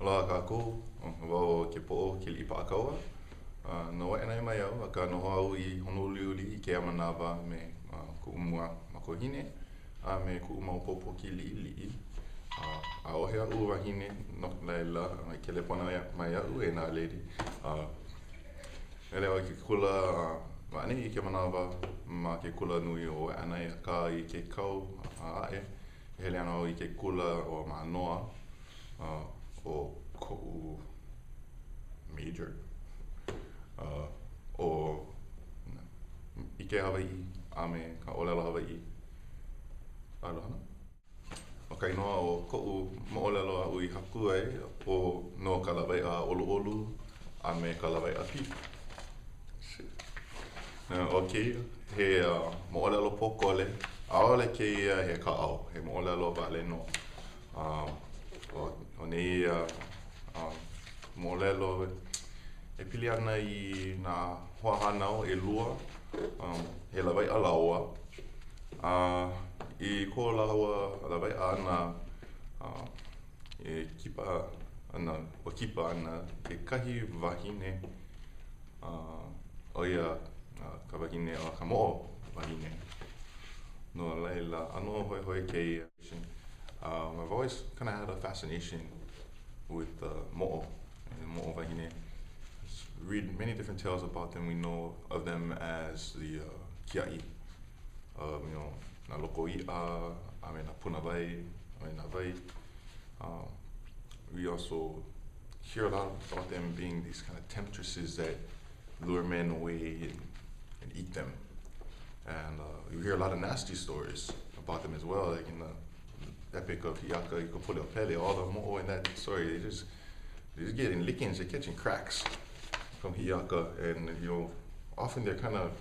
Pu'uloa kākou, wau Kepo'o Keli'ipa'akaua. Lawai'o nei mai au, aka noho au I Honolulu I ke amanawa me ku'u mua makohine, me ku'u maopopo kili'ili'i. A ohe a'u wahine no laila I ke lepona mai a'u e nā lady. Ele au ke kula ma'ani I ke manawa ma ke kula nui o ana ka I ke kau a'e. Hele ana au I ke kula o manoa o ko'u major o ike Hawaii a me ka olelo Hawaii. Alohana. O ka inoa o ko'u mo'olelo a'u I haku ai o no ka lawai'a olu'olu a me ka lawai'a pipi. O keia, he mo'olelo pokole, a'ole keia he ka'au, he mo'olelo wa'ale no. O nei mo'olelo e pili ana I nā hoahānau ʻelua, he lawai'a laua. I ko lawai'a ana e kipa ana, o kipa ana kekahi wahine o ia ka wahine o ka mo'o wahine. No laila, ano hoi keia. I've always kind of had a fascination with mo'o and mo'o wahine. Read many different tales about them. We know of them as the kia'i, na lokoi'a, I mean na punawai, I mean na vai. We also hear a lot about them being these kind of temptresses that lure men away and eat them. And you hear a lot of nasty stories about them as well, like in the epic of Hiaka Kepo'o Keli'ipa'akaua, all the mo'o in that story, they're just getting lickings, they're catching cracks from Hiaka, and often they're kind of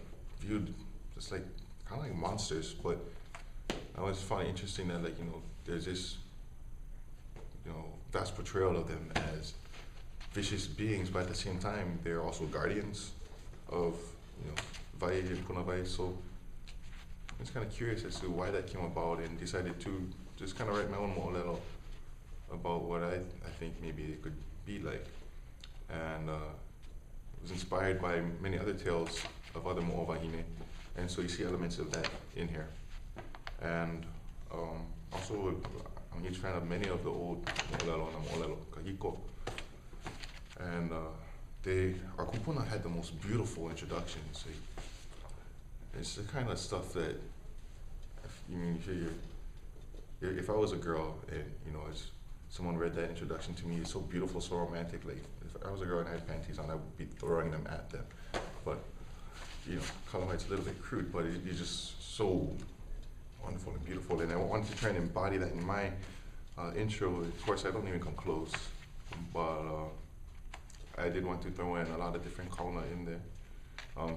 viewed just like kind of like monsters. But I always find it interesting that there's this vast portrayal of them as vicious beings, but at the same time they're also guardians of vai and punawai. So I'm just kind of curious as to why that came about, and decided to just kind of write my own mo'olelo about what I think maybe it could be like. And was inspired by many other tales of other mo'o wahine, and so you see elements of that in here. And also, I'm a huge fan of many of the old mo'olelo and mo'olelo kahiko. And our kupuna had the most beautiful introductions. It's the kind of stuff that, if I was a girl and as someone read that introduction to me, it's so beautiful, so romantic. Like if I was a girl and I had panties on, I would be throwing them at them. But Kalamai's a little bit crude, but it's just so wonderful and beautiful. And I wanted to try and embody that in my intro. Of course, I don't even come close, but I did want to throw in a lot of different kauna in there.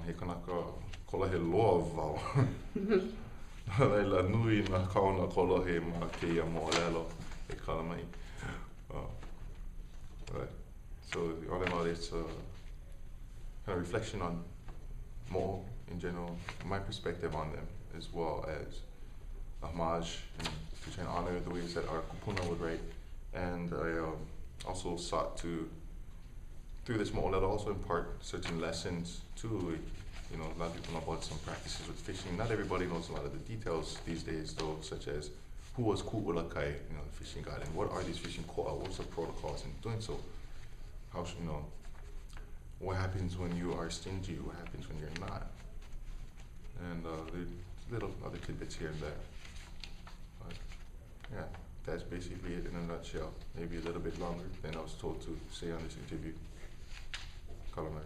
He kanaka kola he loa vau. Laila nui na kauna kola he ma keia mo'olelo he Kalamai. So all in all, it's a kind of reflection on mo'o in general, my perspective on them, as well as a homage and to try and honor the ways that our kupuna would write. And I also sought to, through this mo'olelo, also impart certain lessons too. A lot of people know about some practices with fishing. Not everybody knows a lot of the details these days, though, such as who was Ku'ula Kai, the fishing god, and what are these fishing ko'a? What's the protocols in doing so? How what happens when you are stingy? What happens when you're not? And there's little other tidbits here and there. But yeah, that's basically it in a nutshell. Maybe a little bit longer than I was told to say on this interview. Kalamai.